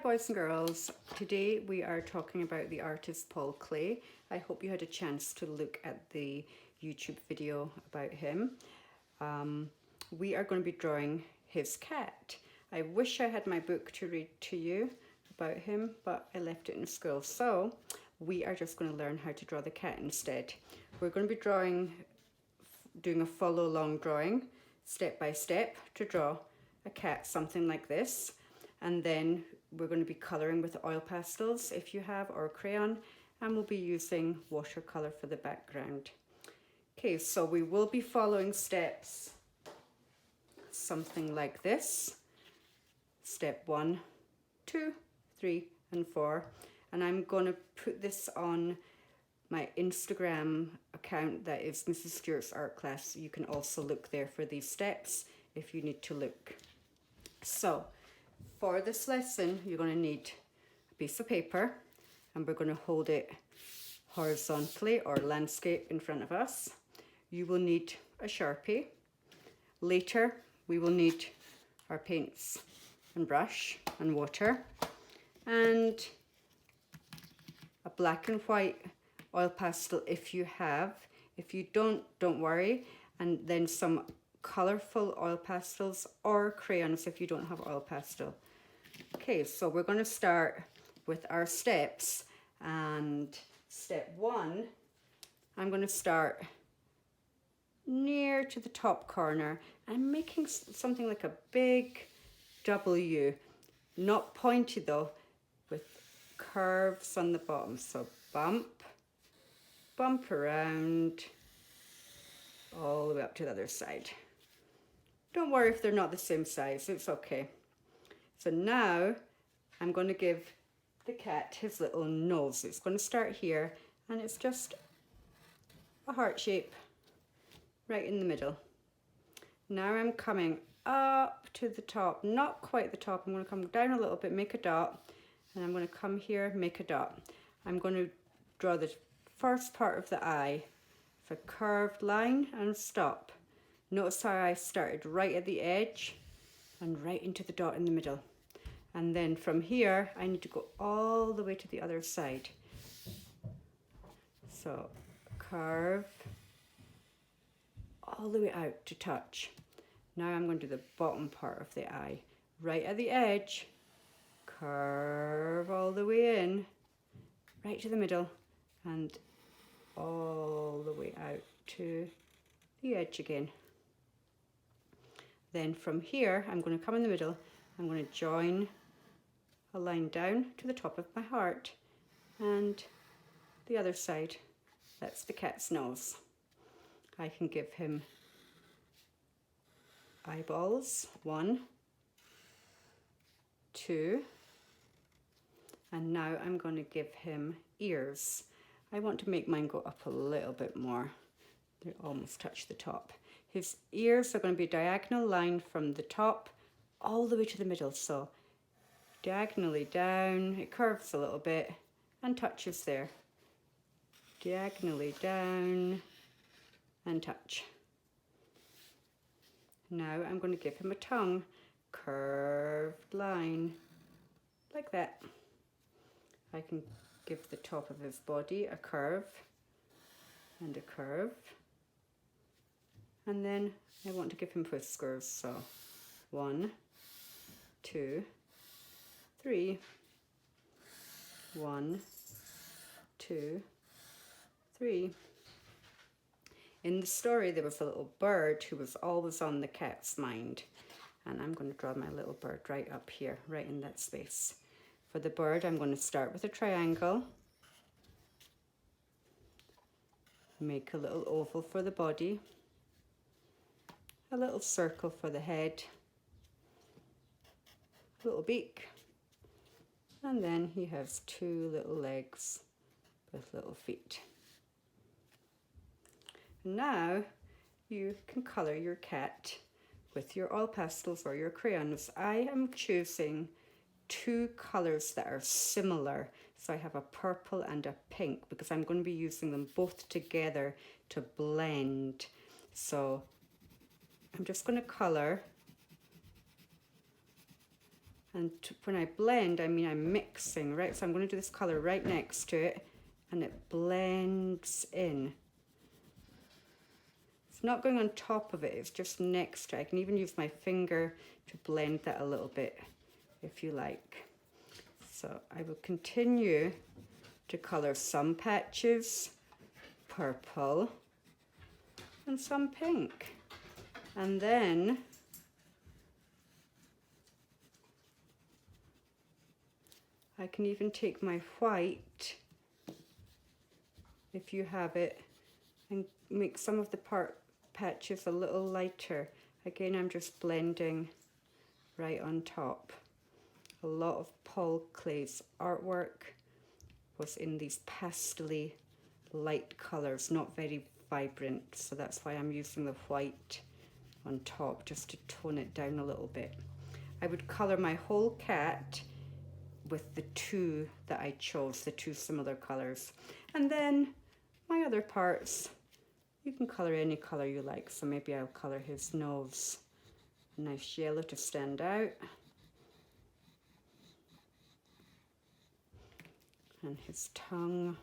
boys and girls. Today we are talking about the artist Paul Klee. I hope you had a chance to look at the YouTube video about him. We are going to be drawing his cat. I wish I had my book to read to you about him, but I left it in school. So we are just going to learn how to draw the cat instead. We're going to be doing a follow along drawing step by step to draw a cat, something like this. And then we're going to be colouring with oil pastels if you have, or crayon, and we'll be using watercolour for the background. Okay, so we will be following steps something like this. Step 1, 2, 3 and 4. And I'm going to put this on my Instagram account, that is Mrs. Stewart's Art Class. You can also look there for these steps if you need to look. So for this lesson, you're going to need a piece of paper, and we're going to hold it horizontally or landscape in front of us. You will need a Sharpie. Later, we will need our paints and brush and water, and a black and white oil pastel if you have. If you don't worry. And then some colourful oil pastels or crayons if you don't have oil pastel. Okay, so we're going to start with our steps, and step 1, I'm going to start near to the top corner. I'm making something like a big W, not pointy though, with curves on the bottom. So bump around all the way up to the other side. Don't worry if they're not the same size, it's okay. So now I'm going to give the cat his little nose. It's going to start here, and it's just a heart shape right in the middle. Now I'm coming up to the top, not quite the top. I'm going to come down a little bit, make a dot, and I'm going to come here, make a dot. I'm going to draw the first part of the eye with a curved line and stop. Notice how I started right at the edge and right into the dot in the middle. And then from here, I need to go all the way to the other side. So curve all the way out to touch. Now I'm going to do the bottom part of the eye. Right at the edge, curve all the way in, right to the middle, and all the way out to the edge again. Then from here, I'm going to come in the middle. I'm going to join a line down to the top of my heart, and the other side. That's the cat's nose. I can give him eyeballs, 1, 2, and now I'm going to give him ears. I want to make mine go up a little bit more. They almost touch the top. His ears are going to be a diagonal line from the top all the way to the middle. So diagonally down, it curves a little bit and touches there. Diagonally down and touch. Now I'm going to give him a tongue, curved line, like that. I can give the top of his body a curve and a curve. And then I want to give him whiskers, so 1, 2, 3, 1, 2, 3. In the story, there was a little bird who was always on the cat's mind. And I'm going to draw my little bird right up here, right in that space. For the bird, I'm going to start with a triangle. Make a little oval for the body. A little circle for the head. A little beak. And then he has 2 little legs with little feet. Now you can colour your cat with your oil pastels or your crayons. I am choosing 2 colours that are similar. So I have a purple and a pink, because I'm going to be using them both together to blend. So I'm just going to colour And when I blend, I mean I'm mixing, right? So I'm going to do this color right next to it, and it blends in. It's not going on top of it, it's just next to it. I can even use my finger to blend that a little bit if you like. So I will continue to color some patches purple and some pink. And then I can even take my white, if you have it, and make some of the patches a little lighter. Again, I'm just blending right on top. A lot of Paul Klee's artwork was in these pastel-y light colours, not very vibrant, so that's why I'm using the white on top just to tone it down a little bit. I would colour my whole cat with the two that I chose, the two similar colours. And then my other parts, you can colour any colour you like. So maybe I'll colour his nose a nice yellow to stand out. And his tongue,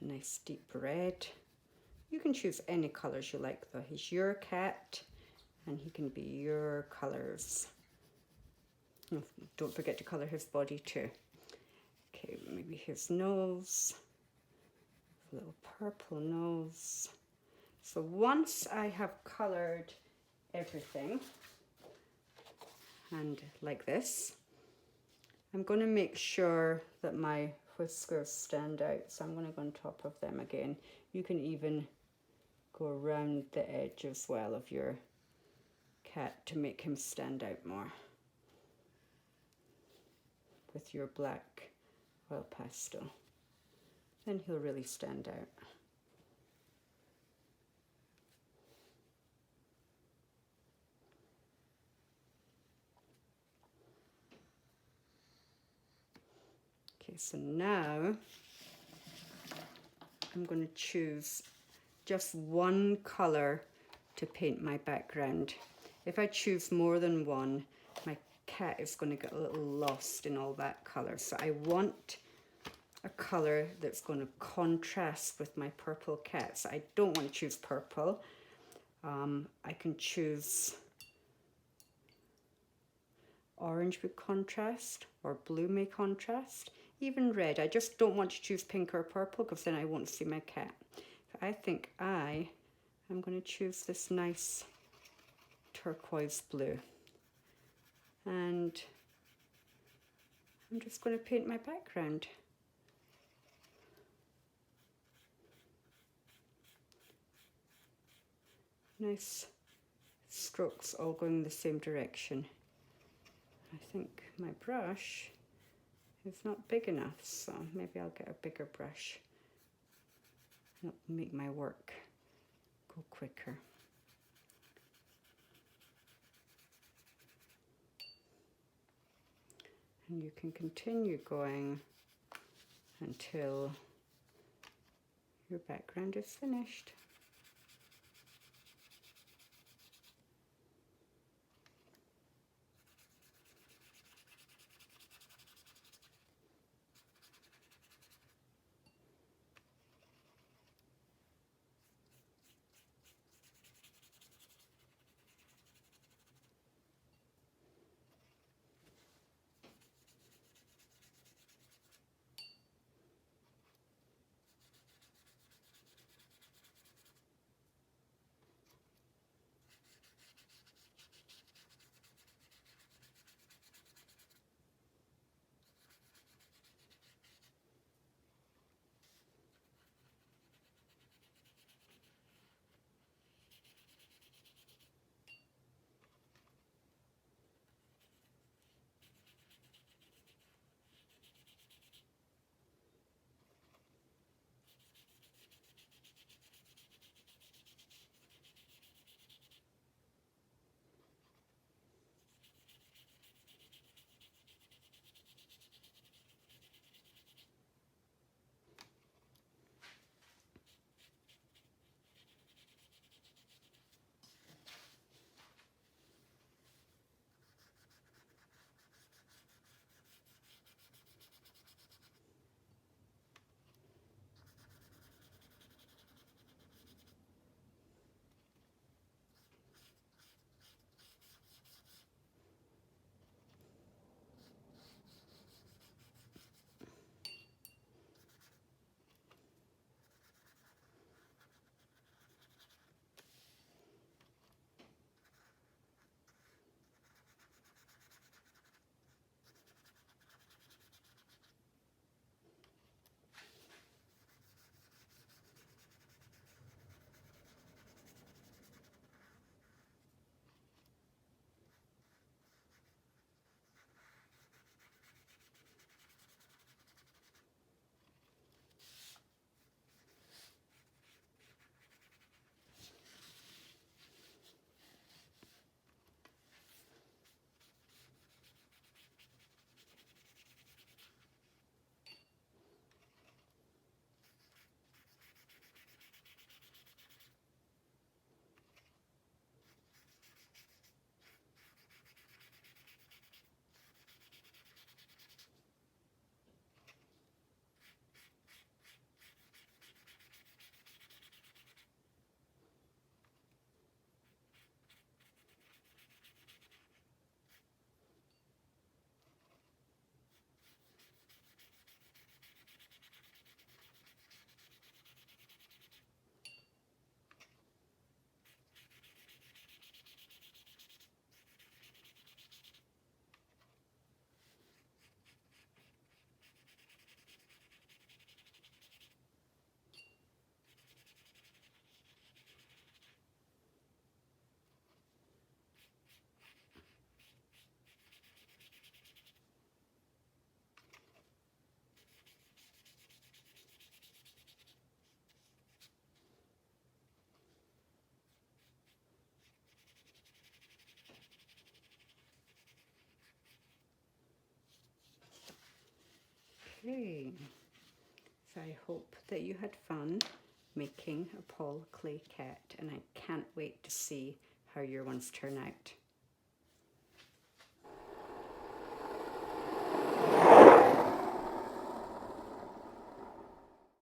a nice deep red. You can choose any colours you like though. He's your cat and he can be your colours. Don't forget to colour his body too. Okay, maybe his nose, a little purple nose. So once I have coloured everything, and like this, I'm going to make sure that my whiskers stand out. So I'm going to go on top of them again. You can even go around the edge as well of your cat to make him stand out more with your black oil pastel. Then he'll really stand out. Okay, so now I'm going to choose just one colour to paint my background. If I choose more than one, my cat is going to get a little lost in all that colour. So I want a colour that's going to contrast with my purple cat. So I don't want to choose purple. I can choose orange would contrast, or blue may contrast, even red. I just don't want to choose pink or purple because then I won't see my cat. So I think I'm going to choose this nice turquoise blue. And I'm just going to paint my background. Nice strokes all going the same direction. I think my brush is not big enough, so maybe I'll get a bigger brush. It'll make my work go quicker. And you can continue going until your background is finished. Okay, so I hope that you had fun making a Paul Klee cat, and I can't wait to see how your ones turn out.